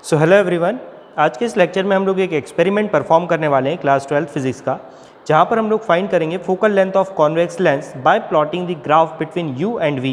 So hello everyone, आज के इस लेक्चर में हम लोग एक एक्सपेरिमेंट परफॉर्म करने वाले हैं क्लास 12 फिजिक्स का, जहां पर हम लोग फाइंड करेंगे focal length of convex lens bye plotting the graph between u and v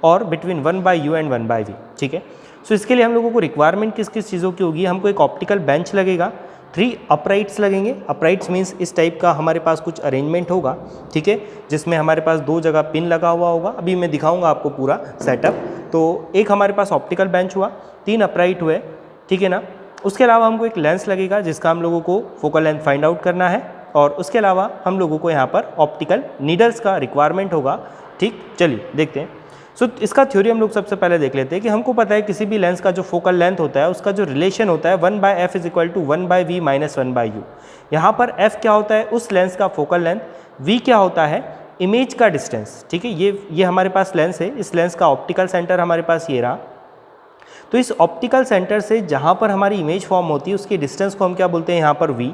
और बिटवीन 1/u एंड 1/v। ठीक है, सो इसके लिए हम लोगों को रिक्वायरमेंट किस किस चीज़ों की होगी। हमको एक ऑप्टिकल बेंच लगेगा, 3 अपराइट्स लगेंगे। अपराइट्स मीन्स इस टाइप का हमारे पास कुछ अरेंजमेंट होगा, ठीक है, जिसमें हमारे पास 2 जगह पिन लगा हुआ होगा। अभी मैं दिखाऊंगा आपको पूरा सेटअप। तो एक हमारे पास ऑप्टिकल बेंच हुआ, 3 अपराइट हुए, ठीक है ना। उसके अलावा हमको एक लेंस लगेगा जिसका हम लोगों को फोकल लेंथ फाइंड आउट करना है, और उसके अलावा हम लोगों को यहाँ पर ऑप्टिकल नीडल्स का रिक्वायरमेंट होगा। ठीक, चलिए देखते हैं। सो इसका थ्योरी हम लोग सबसे पहले देख लेते हैं कि हमको पता है किसी भी लेंस का जो फोकल लेंथ होता है उसका जो रिलेशन होता है 1/f is equal to 1/v minus 1/u। यहाँ पर f क्या होता है उस लेंस का फोकल लेंथ, v क्या होता है इमेज का डिस्टेंस। ठीक है, ये हमारे पास लेंस है, इस लेंस का ऑप्टिकल सेंटर हमारे पास ये रहा। तो इस ऑप्टिकल सेंटर से जहाँ पर हमारी इमेज फॉर्म होती है उसकी डिस्टेंस को हम क्या बोलते हैं यहाँ पर v,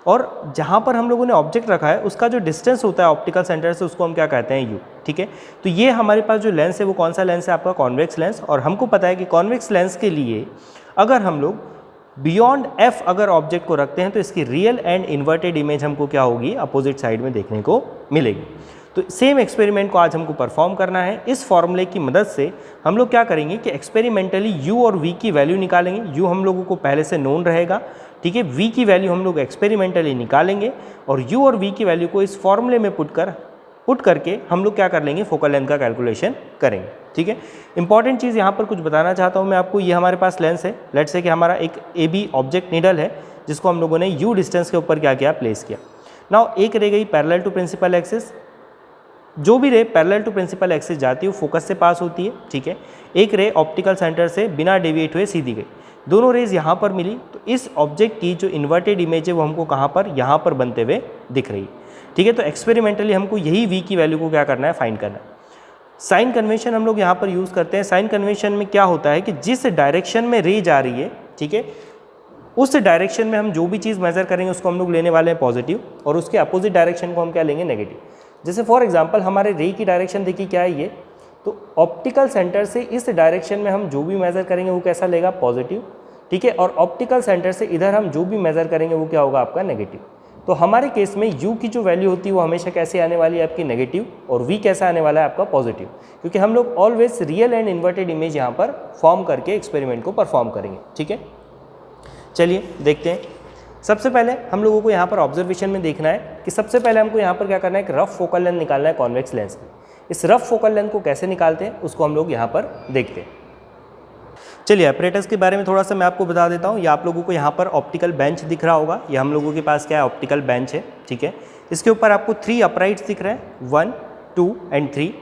और जहाँ पर हम लोगों ने ऑब्जेक्ट रखा है उसका जो डिस्टेंस होता है ऑप्टिकल सेंटर से उसको हम क्या कहते हैं u। ठीक है, तो ये हमारे पास जो लेंस है वो कौन सा लेंस है, आपका कॉन्वेक्स लेंस। और हमको पता है कि कॉन्वेक्स लेंस के लिए अगर हम लोग बियॉन्ड f अगर ऑब्जेक्ट को रखते हैं तो इसकी रियल एंड इन्वर्टेड इमेज हमको क्या होगी, अपोजिट साइड में देखने को मिलेगी। तो सेम एक्सपेरिमेंट को आज हमको परफॉर्म करना है। इस फॉर्मूले की मदद से हम लोग क्या करेंगे कि एक्सपेरिमेंटली u और v की वैल्यू निकालेंगे। u हम लोगों को पहले से नोन रहेगा, ठीक है, v की वैल्यू हम लोग एक्सपेरिमेंटली निकालेंगे, और u और v की वैल्यू को इस फॉर्मूले में पुट करके हम लोग क्या कर लेंगे, फोकल लेंथ का कैलकुलेशन करेंगे। ठीक है, इंपॉर्टेंट चीज़ यहाँ पर कुछ बताना चाहता हूँ मैं आपको। ये हमारे पास लेंस है, लेट्स से कि हमारा एक AB ऑब्जेक्ट नीडल है जिसको हम लोगों ने u डिस्टेंस के ऊपर क्या किया, प्लेस किया। नाउ एक रह गई पैरेलल टू प्रिंसिपल एक्सिस, जो भी ray parallel to principal axis जाती है वो फोकस से पास होती है। ठीक है, एक रे ऑप्टिकल सेंटर से बिना डेविएट हुए सीधी गई, दोनों रेज यहाँ पर मिली। तो इस ऑब्जेक्ट की जो इन्वर्टेड इमेज है वो हमको कहाँ पर, यहाँ पर बनते हुए दिख रही है। ठीक है, तो एक्सपेरिमेंटली हमको यही v की वैल्यू को क्या करना है, फाइंड करना है। साइन कन्वेंशन हम लोग यहाँ पर यूज़ करते हैं। साइन कन्वेंशन में क्या होता है कि जिस डायरेक्शन में रे जा रही है, ठीक है, उस डायरेक्शन में हम जो भी चीज़ मेजर करेंगे उसको हम लोग लेने वाले हैं पॉजिटिव, और उसके अपोजिट डायरेक्शन को हम क्या लेंगे, नेगेटिव। जैसे फॉर एग्जांपल हमारे रे की डायरेक्शन देखिए क्या है ये, तो ऑप्टिकल सेंटर से इस डायरेक्शन में हम जो भी मेजर करेंगे वो कैसा लेगा, पॉजिटिव। ठीक है, और ऑप्टिकल सेंटर से इधर हम जो भी मेजर करेंगे वो क्या होगा, आपका नेगेटिव। तो हमारे केस में u की जो वैल्यू होती है वो हमेशा कैसे आने वाली है, आपकी नेगेटिव, और v कैसा आने वाला है, आपका पॉजिटिव, क्योंकि हम लोग always real and inverted image यहाँ पर फॉर्म करके एक्सपेरिमेंट को परफॉर्म करेंगे। ठीक है, चलिए देखते हैं। सबसे पहले हम लोगों को यहाँ पर ऑब्जर्वेशन में देखना है कि सबसे पहले हमको यहाँ पर क्या करना है, एक रफ फोकल लेंथ निकालना है कॉन्वेक्स लेंस में। इस रफ फोकल लेंथ को कैसे निकालते हैं उसको हम लोग यहाँ पर देखते हैं। चलिए अपरेटस के बारे में थोड़ा सा मैं आपको बता देता हूँ। ये आप लोगों को यहाँ पर ऑप्टिकल बेंच दिख रहा होगा, ये हम लोगों के पास क्या है, ऑप्टिकल बेंच है। ठीक है, इसके ऊपर आपको 3 अपराइट्स दिख रहे हैं, 1, 2 एंड 3।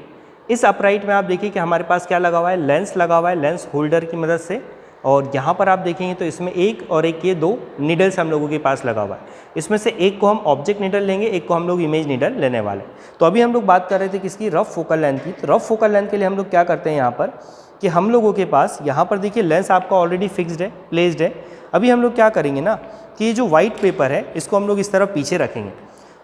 इस अपराइट में आप देखिए कि हमारे पास क्या लगा हुआ है, लेंस लगा हुआ है, लेंस होल्डर की मदद से। और यहाँ पर आप देखेंगे तो इसमें एक और एक ये 2 नीडल्स हम लोगों के पास लगा हुआ है। इसमें से एक को हम ऑब्जेक्ट नीडल लेंगे, एक को हम लोग इमेज नीडल लेने वाले हैं। तो अभी हम लोग बात कर रहे थे किसकी, रफ फोकल लेंथ की। तो रफ फोकल लेंथ के लिए हम लोग क्या करते हैं यहाँ पर कि हम लोगों के पास यहाँ पर देखिए लेंस आपका ऑलरेडी फिक्स्ड है, प्लेस्ड है। अभी हम लोग क्या करेंगे ना कि ये जो वाइट पेपर है इसको हम लोग इस तरफ पीछे रखेंगे,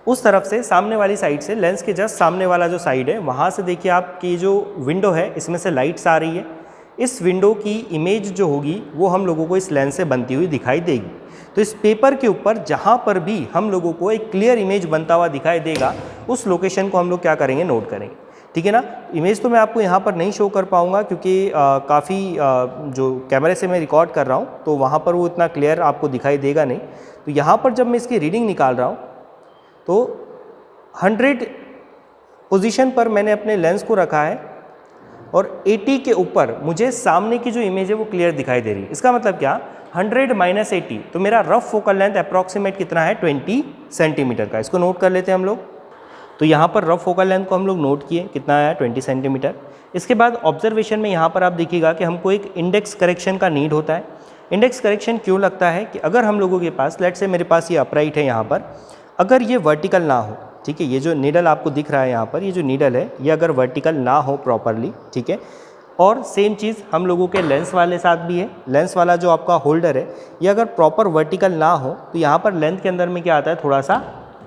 उस तरफ से सामने वाली साइड से, लेंस के जस्ट सामने वाला जो साइड है वहाँ से देखिए आपकी जो विंडो है इसमें से लाइट्स आ रही है। इस विंडो की इमेज जो होगी वो हम लोगों को इस लेंस से बनती हुई दिखाई देगी। तो इस पेपर के ऊपर जहाँ पर भी हम लोगों को एक क्लियर इमेज बनता हुआ दिखाई देगा उस लोकेशन को हम लोग क्या करेंगे, नोट करेंगे। ठीक है ना, इमेज तो मैं आपको यहाँ पर नहीं शो कर पाऊँगा क्योंकि काफ़ी जो कैमरे से मैं रिकॉर्ड कर रहा हूँ तो वहाँ पर वो इतना क्लियर आपको दिखाई देगा नहीं। तो यहाँ पर जब मैं इसकी रीडिंग निकाल रहा हूँ तो 100 पोजीशन पर मैंने अपने लेंस को रखा है, और 80 के ऊपर मुझे सामने की जो इमेज है वो क्लियर दिखाई दे रही है। इसका मतलब क्या, 100 माइनस 80, तो मेरा रफ फोकल लेंथ अप्रॉक्सीमेट कितना है, 20 सेंटीमीटर का। इसको नोट कर लेते हैं हम लोग। तो यहाँ पर रफ फोकल लेंथ को हम लोग नोट किए, कितना आया, 20 सेंटीमीटर। इसके बाद ऑब्जर्वेशन में यहाँ पर आप देखिएगा कि हमको एक इंडेक्स करेक्शन का नीड होता है। इंडेक्स करेक्शन क्यों लगता है कि अगर हम लोगों के पास, लेट्स से मेरे पास ये अपराइट है यहाँ पर, अगर ये वर्टिकल ना हो, ठीक है, ये जो नीडल आपको दिख रहा है यहाँ पर, ये जो नीडल है ये अगर वर्टिकल ना हो प्रॉपरली, ठीक है, और सेम चीज़ हम लोगों के लेंस वाले साथ भी है, लेंस वाला जो आपका होल्डर है ये अगर प्रॉपर वर्टिकल ना हो तो यहाँ पर लेंथ के अंदर में क्या आता है, थोड़ा सा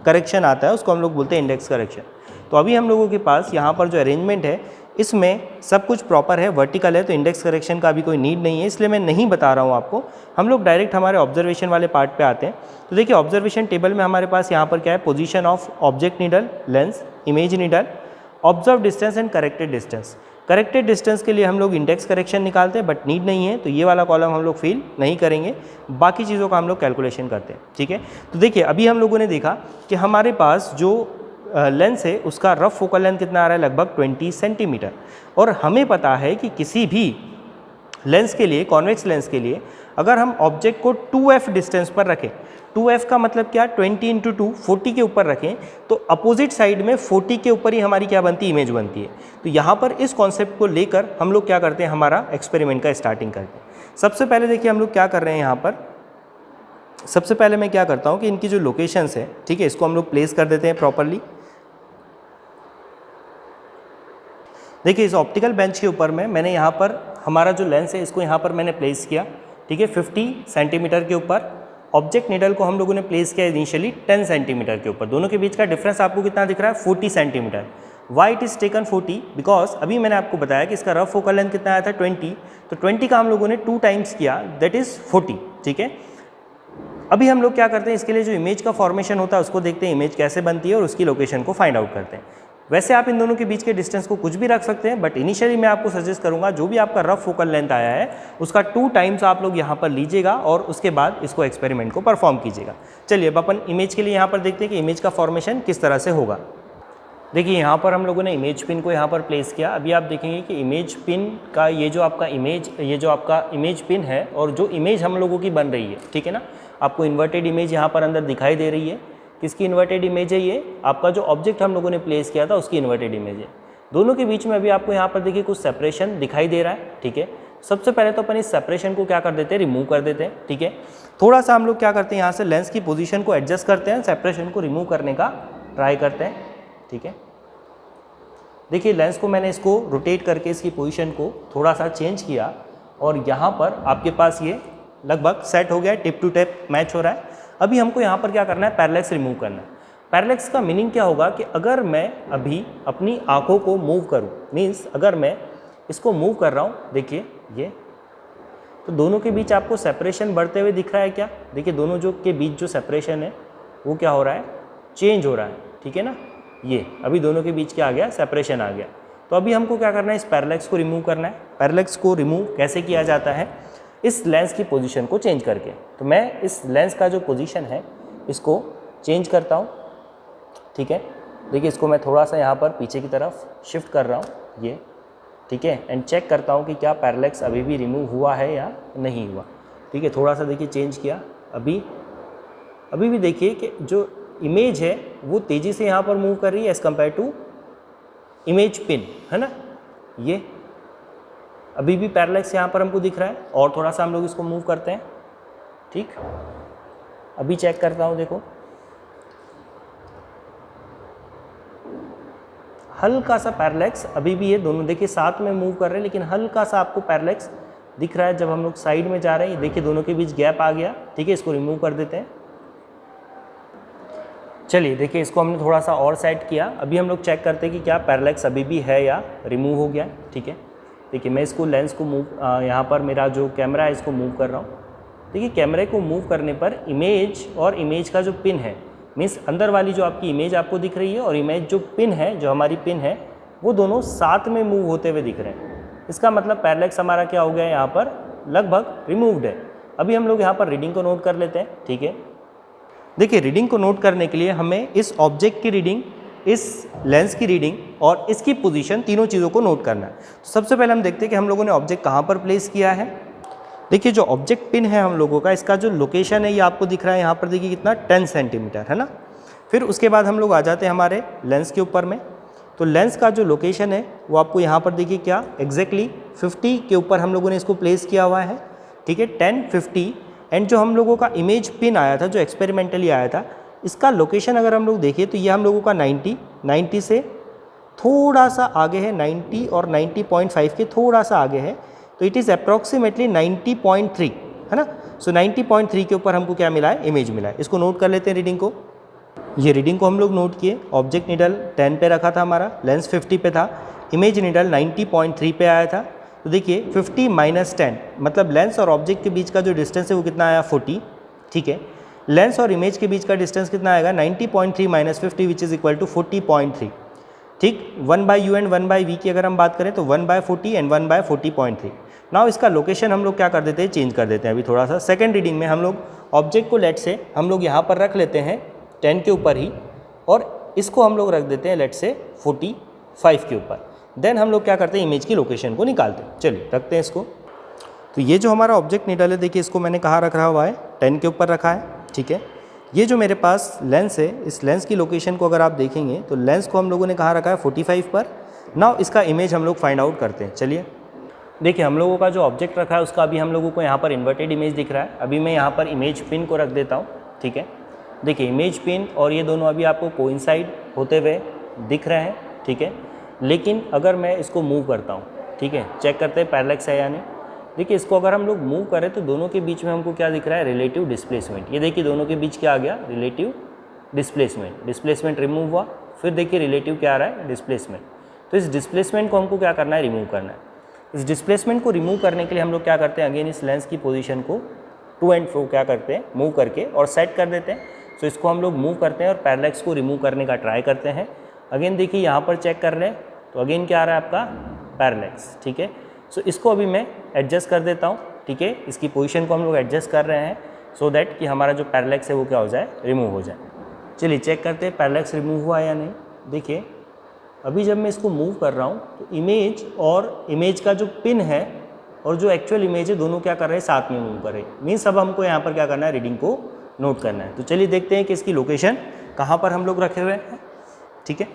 करेक्शन आता है, उसको हम लोग बोलते हैं इंडेक्स करेक्शन। तो अभी हम लोगों के पास यहाँ पर जो अरेंजमेंट है, इसमें सब कुछ प्रॉपर है, वर्टिकल है, तो इंडेक्स करेक्शन का भी कोई नीड नहीं है, इसलिए मैं नहीं बता रहा हूँ आपको। हम लोग डायरेक्ट हमारे ऑब्जर्वेशन वाले पार्ट पे आते हैं। तो देखिए ऑब्जर्वेशन टेबल में हमारे पास यहाँ पर क्या है, position of object needle, lens, image needle, observe distance and corrected distance. Corrected distance के लिए हम लोग इंडेक्स करेक्शन निकालते हैं, बट नीड नहीं है, तो ये वाला कॉलम हम लोग फिल नहीं करेंगे, बाकी चीज़ों का हम लोग कैलकुलेशन करते हैं। ठीक है, तो देखिए अभी हम लोगों ने देखा कि हमारे पास जो लेंस है उसका रफ फोकल लेंथ कितना आ रहा है, लगभग 20 सेंटीमीटर। और हमें पता है कि किसी भी लेंस के लिए, कॉन्वेक्स लेंस के लिए, अगर हम ऑब्जेक्ट को 2f डिस्टेंस पर रखें, 2f का मतलब क्या, 20 × 2 40 के ऊपर रखें, तो अपोजिट साइड में 40 के ऊपर ही हमारी क्या बनती है, इमेज बनती है। तो यहाँ पर इस कॉन्सेप्ट को लेकर हम लोग क्या करते हैं, हमारा एक्सपेरिमेंट का स्टार्टिंग करते हैं। सबसे पहले देखिए हम लोग क्या कर रहे हैं यहाँ पर, सबसे पहले मैं क्या करता हूँ कि इनकी जो लोकेशंस है, ठीक है, इसको हम लोग प्लेस कर देते हैं प्रॉपरली। देखिए इस ऑप्टिकल बेंच के ऊपर में मैंने यहाँ पर हमारा जो लेंस है इसको यहाँ पर मैंने प्लेस किया, ठीक है, 50 सेंटीमीटर के ऊपर। ऑब्जेक्ट नीडल को हम लोगों ने प्लेस किया इनिशियली 10 सेंटीमीटर के ऊपर। दोनों के बीच का डिफरेंस आपको कितना दिख रहा है, 40 centimetre. Why it is taken 40 because अभी मैंने आपको बताया कि इसका रफ फोकल लेंथ कितना आया था 20, तो 20 का हम लोगों ने 2 टाइम्स किया, दैट इज़ 40। ठीक है, अभी हम लोग क्या करते हैं, इसके लिए जो इमेज का फॉर्मेशन होता है उसको देखते हैं, इमेज कैसे बनती है और उसकी लोकेशन को फाइंड आउट करते हैं। वैसे आप इन दोनों के बीच के डिस्टेंस को कुछ भी रख सकते हैं, बट इनिशियली मैं आपको सजेस्ट करूंगा जो भी आपका रफ फोकल लेंथ आया है उसका 2 टाइम्स आप लोग यहाँ पर लीजिएगा और उसके बाद इसको एक्सपेरिमेंट को परफॉर्म कीजिएगा। चलिए अब अपन इमेज के लिए यहाँ पर देखते हैं कि इमेज का फॉर्मेशन किस तरह से होगा। देखिए यहाँ पर हम लोगों ने इमेज पिन को यहाँ पर प्लेस किया। अभी आप देखेंगे कि इमेज पिन का ये जो आपका इमेज पिन है और जो इमेज हम लोगों की बन रही है, ठीक है ना, आपको इन्वर्टेड इमेज यहाँ पर अंदर दिखाई दे रही है। किसकी इन्वर्टेड इमेज है, ये आपका जो ऑब्जेक्ट हम लोगों ने प्लेस किया था उसकी इन्वर्टेड इमेज है। दोनों के बीच में अभी आपको यहाँ पर देखिए कुछ सेपरेशन दिखाई दे रहा है। ठीक है, सबसे पहले तो अपन इस सेपरेशन को क्या कर देते हैं, रिमूव कर देते हैं। ठीक है, थोड़ा सा हम लोग क्या करते हैं, यहाँ से लेंस की पोजीशन को एडजस्ट करते हैं, सेपरेशन को रिमूव करने का ट्राई करते हैं। ठीक है, देखिए लेंस को मैंने इसको रोटेट करके इसकी पोजीशन को थोड़ा सा चेंज किया और यहाँ पर आपके पास ये लगभग सेट हो गया, टिप टू टिप मैच हो रहा है। अभी हमको यहाँ पर क्या करना है, पैरेलैक्स रिमूव करना है। पैरेलैक्स का मीनिंग क्या होगा कि अगर मैं अभी अपनी आँखों को मूव करूँ, मीन्स अगर मैं इसको मूव कर रहा हूँ, देखिए ये, तो दोनों के बीच आपको सेपरेशन बढ़ते हुए दिख रहा है क्या, देखिए दोनों जो के बीच जो सेपरेशन है वो क्या हो रहा है, चेंज हो रहा है। ठीक है ना, ये अभी दोनों के बीच क्या आ गया, सेपरेशन आ गया। तो अभी हमको क्या करना है, इस पैरेलैक्स को रिमूव करना है। पैरेलैक्स को रिमूव कैसे किया जाता है, इस लेंस की पोजीशन को चेंज करके। तो मैं इस लेंस का जो पोजीशन है इसको चेंज करता हूँ। ठीक है, देखिए इसको मैं थोड़ा सा यहाँ पर पीछे की तरफ शिफ्ट कर रहा हूँ, ये ठीक है, एंड चेक करता हूँ कि क्या पैरेलैक्स अभी भी रिमूव हुआ है या नहीं हुआ। ठीक है, थोड़ा सा देखिए चेंज किया, अभी भी देखिए कि जो इमेज है वो तेज़ी से यहाँ पर मूव कर रही है as compared to image pin, है ना। ये अभी भी पैरेलैक्स यहाँ पर हमको दिख रहा है और थोड़ा सा हम लोग इसको मूव करते हैं। ठीक, अभी चेक करता हूँ, देखो हल्का सा पैरेलैक्स अभी भी है, दोनों देखिए साथ में मूव कर रहे हैं लेकिन हल्का सा आपको पैरेलैक्स दिख रहा है जब हम लोग साइड में जा रहे हैं। देखिए दोनों के बीच गैप आ गया। ठीक है, इसको रिमूव कर देते हैं। चलिए देखिए इसको हमने थोड़ा सा और सेट किया। अभी हम लोग चेक करते हैं कि क्या पैरेलैक्स अभी भी है या रिमूव हो गया। ठीक है, देखिए मैं इसको लेंस को मूव, यहाँ पर मेरा जो कैमरा है इसको मूव कर रहा हूँ। देखिए कैमरे को मूव करने पर इमेज और इमेज का जो पिन है, मीन्स अंदर वाली जो आपकी इमेज आपको दिख रही है और इमेज जो पिन है, जो हमारी पिन है, वो दोनों साथ में मूव होते हुए दिख रहे हैं। इसका मतलब पैरेलैक्स हमारा क्या हो गया, यहाँ पर लगभग रिमूव्ड है। अभी हम लोग यहाँ पर रीडिंग को नोट कर लेते हैं। ठीक है, देखिए रीडिंग को नोट करने के लिए हमें इस ऑब्जेक्ट की रीडिंग, इस लेंस की रीडिंग और इसकी पोजीशन, तीनों चीज़ों को नोट करना है। सबसे पहले हम देखते हैं कि हम लोगों ने ऑब्जेक्ट कहाँ पर प्लेस किया है। देखिए जो ऑब्जेक्ट पिन है हम लोगों का, इसका जो लोकेशन है ये आपको दिख रहा है यहाँ पर, देखिए कितना 10 सेंटीमीटर है ना। फिर उसके बाद हम लोग आ जाते हैं हमारे लेंस के ऊपर में। तो लेंस का जो लोकेशन है वो आपको यहाँ पर देखिए क्या एग्जैक्टली 50 के ऊपर हम लोगों ने इसको प्लेस किया हुआ है। ठीक है, 10, 50। एंड जो हम लोगों का इमेज पिन आया था, जो एक्सपेरिमेंटली आया था, इसका लोकेशन अगर हम लोग देखें तो ये हम लोगों का 90 से थोड़ा सा आगे है, 90 और 90.5 के थोड़ा सा आगे है। तो इट इज़ अप्रॉक्सीमेटली 90.3 है ना। सो 90.3 के ऊपर हमको क्या मिला है, इमेज मिला है। इसको नोट कर लेते हैं रीडिंग को। ये रीडिंग को हम लोग नोट किए। ऑब्जेक्ट नीडल 10 पे रखा था हमारा, लेंस 50 पे था। इमेज नीडल 90.3 पे आया था। तो देखिए 50 - 10 मतलब लेंस और ऑब्जेक्ट के बीच का जो डिस्टेंस है वो कितना आया 40, ठीक है। लेंस और इमेज के बीच का डिस्टेंस कितना आएगा 90.3 - 50 विच इज़ इक्वल टू 40.3, ठीक। 1/u एंड 1/v की अगर हम बात करें तो 1/40 एंड 1/40.3। नाउ इसका लोकेशन हम लोग क्या कर देते हैं, चेंज कर देते हैं। अभी थोड़ा सा सेकंड रीडिंग में हम लोग ऑब्जेक्ट को लेट से हम लोग यहाँ पर रख लेते हैं 10 के ऊपर ही, और इसको हम लोग रख देते हैं लेट से 45 के ऊपर। देन हम लोग क्या करते हैं, इमेज की लोकेशन को निकालते हैं। चलिए रखते हैं इसको। तो ये जो हमारा ऑब्जेक्ट नीडल है, देखिए इसको मैंने कहाँ रख रहा हुआ है, 10 के ऊपर रखा है, ठीक है। ये जो मेरे पास लेंस है, इस लेंस की लोकेशन को अगर आप देखेंगे तो लेंस को हम लोगों ने कहाँ रखा है 45 पर। नाउ इसका इमेज हम लोग फाइंड आउट करते हैं। चलिए देखिए, हम लोगों का जो ऑब्जेक्ट रखा है उसका अभी हम लोगों को यहाँ पर इन्वर्टेड इमेज दिख रहा है। अभी मैं यहाँ पर इमेज पिन को रख देता हूँ, ठीक है। देखिए इमेज पिन और ये दोनों अभी आपको कोइंसाइड होते हुए दिख रहे हैं, ठीक है। लेकिन अगर मैं इसको मूव करता हूँ, ठीक है, चेक करते हैं पैरेलैक्स है या नहीं। देखिए इसको अगर हम लोग मूव करें तो दोनों के बीच में हमको क्या दिख रहा है, रिलेटिव डिस्प्लेसमेंट। ये देखिए दोनों के बीच क्या आ गया, रिलेटिव डिस्प्लेसमेंट। डिस्प्लेसमेंट रिमूव हुआ, फिर देखिए रिलेटिव क्या आ रहा है, डिस्प्लेसमेंट। तो इस डिस्प्लेसमेंट को हमको क्या करना है, रिमूव करना है। इस डिस्प्लेसमेंट को रिमूव करने के लिए हम लोग क्या करते हैं, अगेन इस लेंस की पोजीशन को टू एंड फ्रो क्या करते हैं, मूव करके और सेट कर देते हैं। सो इसको हम लोग मूव करते हैं और पैरेलैक्स को रिमूव करने का ट्राई करते हैं। अगेन देखिए यहाँ पर चेक कर रहे हैं तो अगेन क्या आ रहा है आपका, पैरेलैक्स, ठीक है। सो इसको अभी मैं एडजस्ट कर देता हूँ, ठीक है। इसकी पोजीशन को हम लोग एडजस्ट कर रहे हैं सो दैट कि हमारा जो पैरेलैक्स है वो क्या हो जाए, रिमूव हो जाए। चलिए चेक करते हैं पैरेलैक्स रिमूव हुआ या नहीं। देखिए अभी जब मैं इसको मूव कर रहा हूँ तो इमेज और इमेज का जो पिन है और जो एक्चुअल इमेज है दोनों क्या कर रहे हैं, साथ में मूव कर रहे हैं। मीन्स अब हमको यहाँ पर क्या करना है, रीडिंग को नोट करना है। तो चलिए देखते हैं कि इसकी लोकेशन कहाँ पर हम लोग रखे हुए हैं, ठीक है।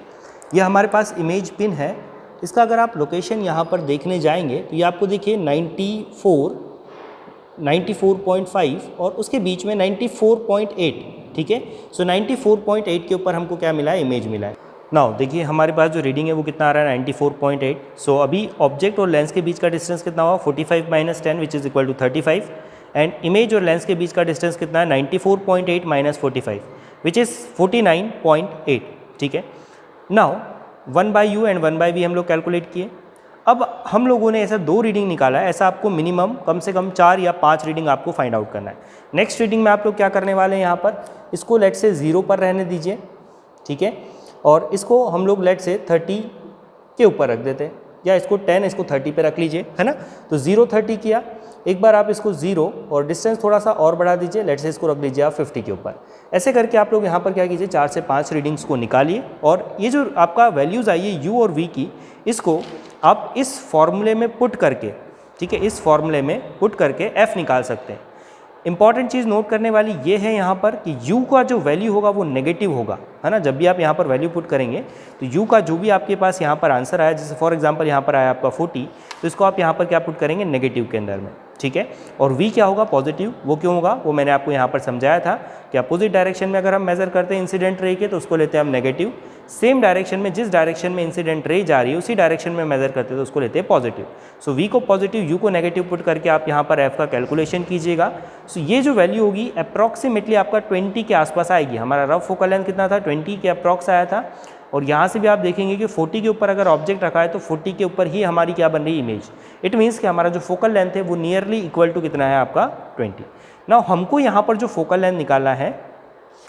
ये हमारे पास इमेज पिन है। इसका अगर आप लोकेशन यहाँ पर देखने जाएंगे तो ये आपको देखिए 94.5 और उसके बीच में 94.8, ठीक है। सो 94.8 के ऊपर हमको क्या मिला है, इमेज मिला है। नाउ देखिए हमारे पास जो रीडिंग है वो कितना आ रहा है, 94.8। सो अभी ऑब्जेक्ट और लेंस के बीच का डिस्टेंस कितना हुआ, 45 - 10 which is equal to 35। And image और लेंस के बीच का डिस्टेंस कितना है, 94.8 - 45 विच इज़ 49.8, ठीक है। नाउ 1/u एंड 1/v हम लोग कैलकुलेट किए। अब हम लोगों ने ऐसा 2 रीडिंग निकाला है, ऐसा आपको मिनिमम कम से कम 4 या 5 रीडिंग आपको फाइंड आउट करना है। नेक्स्ट रीडिंग में आप लोग क्या करने वाले हैं, यहाँ पर इसको लेट से 0 पर रहने दीजिए, ठीक है। और इसको हम लोग लेट से 30 के ऊपर रख देते हैं, या इसको 10 इसको 30 पे रख लीजिए, है ना। तो 0 30 किया, एक बार आप इसको 0 और डिस्टेंस थोड़ा सा और बढ़ा दीजिए, लेट से इसको रख दीजिए आप 50 के ऊपर। ऐसे करके आप लोग यहाँ पर क्या कीजिए, 4 से 5 रीडिंग्स को निकालिए और ये जो आपका वैल्यूज़ आई है u और v की, इसको आप इस फॉर्मूले में पुट करके, ठीक है, इस फॉर्मूले में पुट करके f निकाल सकते हैं। इंपॉर्टेंट चीज़ नोट करने वाली ये है यहाँ पर कि u का जो वैल्यू होगा वो नेगेटिव होगा, है ना। जब भी आप यहाँ पर वैल्यू पुट करेंगे तो u का जो भी आपके पास यहाँ पर आंसर आया, जैसे फॉर एग्जांपल यहाँ पर आया आपका 40, तो इसको आप यहाँ पर क्या पुट करेंगे, नेगेटिव के अंदर में, ठीक है। और v क्या होगा, पॉजिटिव। वो क्यों होगा, वो मैंने आपको यहाँ पर समझाया था कि अपोजिट डायरेक्शन में अगर हम मेजर करते हैं इंसिडेंट रे के तो उसको लेते हैं हम नेगेटिव। सेम डायरेक्शन में, जिस डायरेक्शन में इंसिडेंट रे जा रही है उसी डायरेक्शन में मेजर करते हैं तो उसको लेते हैं पॉजिटिव। सो v को पॉजिटिव, u को नेगेटिव पुट करके आप यहाँ पर f का कैलकुलेशन कीजिएगा। सो ये जो वैल्यू होगी अप्रॉक्सीमेटली आपका 20 के आसपास आएगी। हमारा रफ फोकल लेंथ कितना था, 20 के अप्रॉक्स आया था। और यहाँ से भी आप देखेंगे कि 40 के ऊपर अगर ऑब्जेक्ट रखा है तो 40 के ऊपर ही हमारी क्या बन रही है, इमेज। इट मीन्स कि हमारा जो फोकल लेंथ है वो नियरली इक्वल टू कितना है आपका, 20। नाउ हमको यहाँ पर जो फोकल लेंथ निकालना है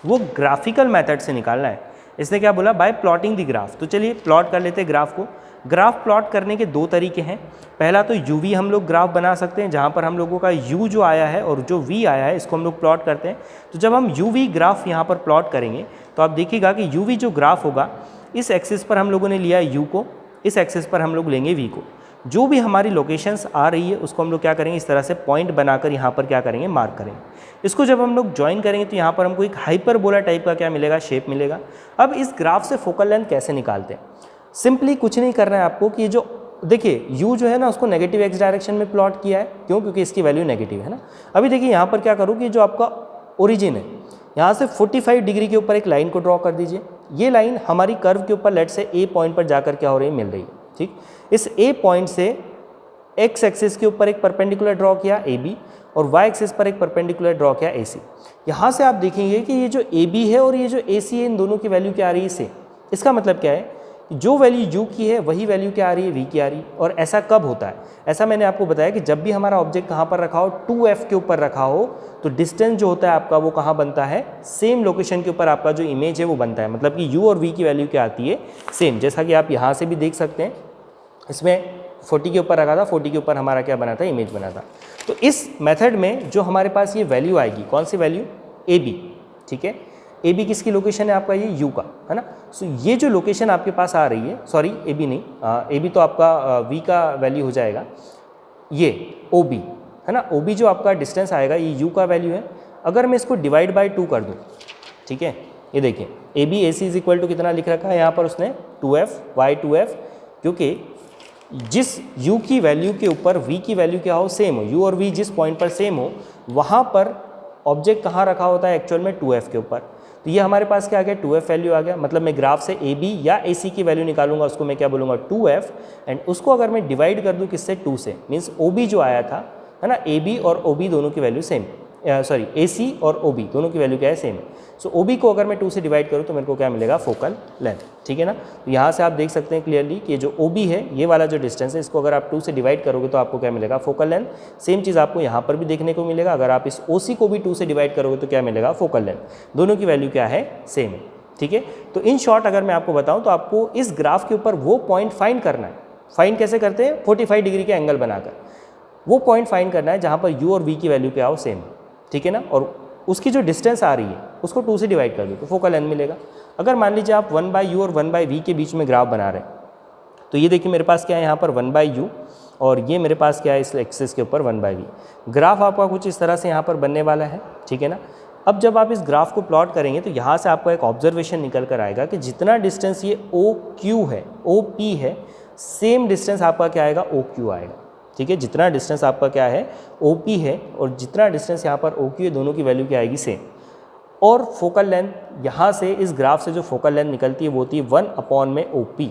वो ग्राफिकल मेथड से निकालना है। इसने क्या बोला, बाय प्लॉटिंग द ग्राफ। तो चलिए प्लॉट कर लेते हैं ग्राफ को। ग्राफ प्लॉट करने के 2 तरीके हैं। पहला तो UV हम लोग ग्राफ बना सकते हैं, जहाँ पर हम लोगों का U जो आया है और जो V आया है इसको हम लोग प्लॉट करते हैं। तो जब हम UV ग्राफ यहाँ पर प्लॉट करेंगे तो आप देखिएगा कि UV जो ग्राफ होगा, इस एक्सिस पर हम लोगों ने लिया है U को, इस एक्सिस पर हम लोग लेंगे V को। जो भी हमारी लोकेशंस आ रही है उसको हम लोग क्या करेंगे, इस तरह से पॉइंट बनाकर यहाँ पर क्या करेंगे, मार्क करेंगे। इसको जब हम लोग ज्वाइन करेंगे तो यहाँ पर हमको एक हाइपरबोला टाइप का क्या मिलेगा, शेप मिलेगा। अब इस ग्राफ से फोकल लेंथ कैसे निकालते हैं, सिंपली कुछ नहीं करना है आपको कि जो देखिए u जो है ना उसको नेगेटिव x डायरेक्शन में प्लॉट किया है। क्यों, क्योंकि इसकी वैल्यू नेगेटिव है ना। अभी देखिए यहाँ पर क्या करूँ कि जो आपका ओरिजिन है यहाँ से 45 डिग्री के ऊपर एक लाइन को ड्रॉ कर दीजिए। ये लाइन हमारी कर्व के ऊपर लेट से a पॉइंट पर जाकर क्या हो रही है, मिल रही है, ठीक। इस a पॉइंट से x एक्सिस के ऊपर एक परपेंडिकुलर ड्रॉ किया AB और y एक्सिस पर एक परपेंडिकुलर ड्रॉ किया AC। यहाँ से आप देखेंगे कि ये जो AB है और ये जो AC है, इन दोनों की वैल्यू क्या आ रही है, सेम। इसका मतलब क्या है जो वैल्यू u की है वही वैल्यू क्या आ रही है, v की आ रही है। और ऐसा कब होता है? ऐसा मैंने आपको बताया कि जब भी हमारा ऑब्जेक्ट कहाँ पर रखा हो, 2f के ऊपर रखा हो, तो डिस्टेंस जो होता है आपका वो कहाँ बनता है, सेम लोकेशन के ऊपर आपका जो इमेज है वो बनता है। मतलब कि u और v की वैल्यू क्या आती है, सेम। जैसा कि आप यहाँ से भी देख सकते हैं, इसमें 40 के ऊपर रखा था, 40 के ऊपर हमारा क्या बना था, इमेज बना था। तो इस मेथड में जो हमारे पास ये वैल्यू आएगी, कौन सी वैल्यू, AB, ठीक है। AB किसकी लोकेशन है, आपका ये U का, है ना। सो ये जो लोकेशन आपके पास आ रही है, सॉरी AB नहीं, AB तो आपका V का वैल्यू हो जाएगा, ये OB है ना। OB जो आपका डिस्टेंस आएगा ये U का वैल्यू है। अगर मैं इसको डिवाइड बाय 2 कर दूँ, ठीक है, ये देखिए AB AC is equal to कितना लिख रखा है यहाँ पर उसने, 2f बाई 2f, क्योंकि जिस u की वैल्यू के ऊपर v की वैल्यू क्या हो, सेम हो, u और v जिस पॉइंट पर सेम हो, वहाँ पर ऑब्जेक्ट कहाँ रखा होता है, एक्चुअल में 2f के ऊपर। तो ये हमारे पास क्या आ गया, 2f वैल्यू आ गया। मतलब मैं ग्राफ से AB या AC की वैल्यू निकालूंगा, उसको मैं क्या बोलूँगा, 2f, एंड उसको अगर मैं डिवाइड कर दूँ किससे, 2 से, मीन्स OB जो आया था, है ना, AB और OB दोनों की वैल्यू सेम, सॉरी AC और OB दोनों की वैल्यू क्या है, सेम है। सो OB को अगर मैं 2 से डिवाइड करूँ तो मेरे को क्या मिलेगा, फोकल लेंथ, ठीक है ना। तो यहाँ से आप देख सकते हैं क्लियरली कि जो OB है, ये वाला जो डिस्टेंस है, इसको अगर आप 2 से डिवाइड करोगे तो आपको क्या मिलेगा, फोकल लेंथ। सेम चीज़ आपको यहाँ पर भी देखने को मिलेगा, अगर आप इस OC को भी 2 से डिवाइड करोगे तो क्या मिलेगा, फोकल लेंथ। दोनों की वैल्यू क्या है, सेम है, ठीक है। तो इन शॉर्ट अगर मैं आपको बताऊँ तो आपको इस ग्राफ के ऊपर वो पॉइंट फाइंड करना है। फाइंड कैसे करते हैं, 45 डिग्री के एंगल बनाकर वो पॉइंट फाइंड करना है जहाँ पर u और v की वैल्यू क्या हो, सेम, ठीक है ना। और उसकी जो डिस्टेंस आ रही है उसको 2 से डिवाइड कर दो तो फोकल लेंथ मिलेगा। अगर मान लीजिए आप 1/u और 1/v के बीच में ग्राफ बना रहे हैं, तो ये देखिए मेरे पास क्या है यहाँ पर 1/u और ये मेरे पास क्या है इस एक्सिस के ऊपर 1/v। ग्राफ आपका कुछ इस तरह से यहाँ पर बनने वाला है, ठीक है ना। अब जब आप इस ग्राफ को प्लॉट करेंगे तो यहाँ से आपको एक ऑब्जर्वेशन निकल कर आएगा कि जितना डिस्टेंस ये OQ है, OP है, सेम डिस्टेंस आपका क्या आएगा, OQ आएगा, ठीक है। जितना डिस्टेंस आपका क्या है, OP है, और जितना डिस्टेंस यहाँ पर OQ है, दोनों की वैल्यू क्या आएगी, सेम। और फोकल लेंथ, यहाँ से इस ग्राफ से जो फोकल लेंथ निकलती है वो होती है 1/OP,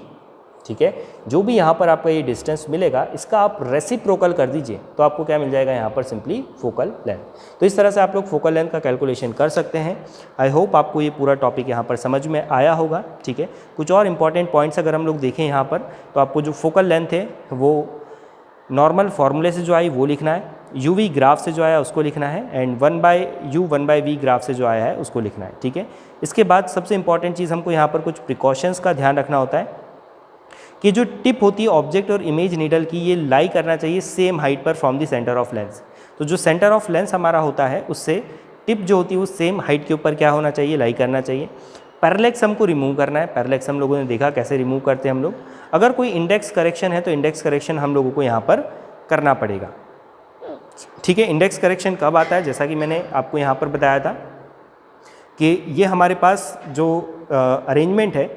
ठीक है। जो भी यहाँ पर आपका ये डिस्टेंस मिलेगा, इसका आप रेसिप्रोकल कर दीजिए तो आपको क्या मिल जाएगा, यहाँ पर सिंपली फोकल लेंथ। तो इस तरह से आप लोग फोकल लेंथ का कैलकुलेशन कर सकते हैं। आई होप आपको ये पूरा टॉपिक यहाँ पर समझ में आया होगा, ठीक है। कुछ और इंपॉर्टेंट पॉइंट्स अगर हम लोग देखें यहाँ पर, तो आपको जो फोकल लेंथ है वो नॉर्मल फार्मूले से जो आई वो लिखना है, UV ग्राफ से जो आया उसको लिखना है, एंड 1/u 1/v ग्राफ से जो आया है उसको लिखना है, ठीक है। इसके बाद सबसे इंपॉर्टेंट चीज़ हमको यहाँ पर कुछ प्रिकॉशंस का ध्यान रखना होता है कि जो टिप होती है ऑब्जेक्ट और इमेज नीडल की, ये लाई करना चाहिए सेम हाइट पर from the centre of lens. तो जो सेंटर ऑफ लेंस हमारा होता है उससे टिप जो होती है वो सेम हाइट के ऊपर क्या होना चाहिए, लाई करना चाहिए। पैरेलैक्स हमको रिमूव करना है। पैरेलैक्स हम लोगों ने देखा कैसे रिमूव करते हैं हम लोग। अगर कोई इंडेक्स करेक्शन है तो इंडेक्स करेक्शन हम लोगों को यहाँ पर करना पड़ेगा, ठीक है। इंडेक्स करेक्शन कब आता है, जैसा कि मैंने आपको यहाँ पर बताया था कि ये हमारे पास जो अरेंजमेंट है,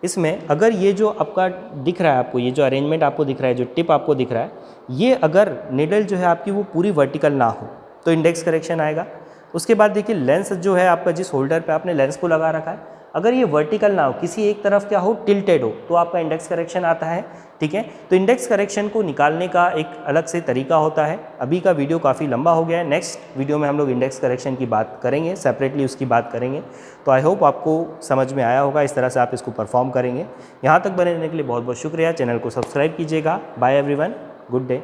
इसमें अगर ये जो आपका दिख रहा है, आपको ये जो अरेंजमेंट आपको दिख रहा है, जो टिप आपको दिख रहा है, ये अगर निडल जो है आपकी वो पूरी वर्टिकल ना हो तो इंडेक्स करेक्शन आएगा। उसके बाद देखिए लेंस जो है आपका, जिस होल्डर पे आपने लेंस को लगा रखा है, अगर ये वर्टिकल ना हो, किसी एक तरफ क्या हो, टिल्टेड हो, तो आपका इंडेक्स करेक्शन आता है, ठीक है। तो इंडेक्स करेक्शन को निकालने का एक अलग से तरीका होता है। अभी का वीडियो काफ़ी लंबा हो गया है, नेक्स्ट वीडियो में हम लोग इंडेक्स करेक्शन की बात करेंगे, सेपरेटली उसकी बात करेंगे। तो आई होप आपको समझ में आया होगा, इस तरह से आप इसको परफॉर्म करेंगे। यहाँ तक बने रहने के लिए बहुत बहुत शुक्रिया। चैनल को सब्सक्राइब कीजिएगा। Bye everyone, good day.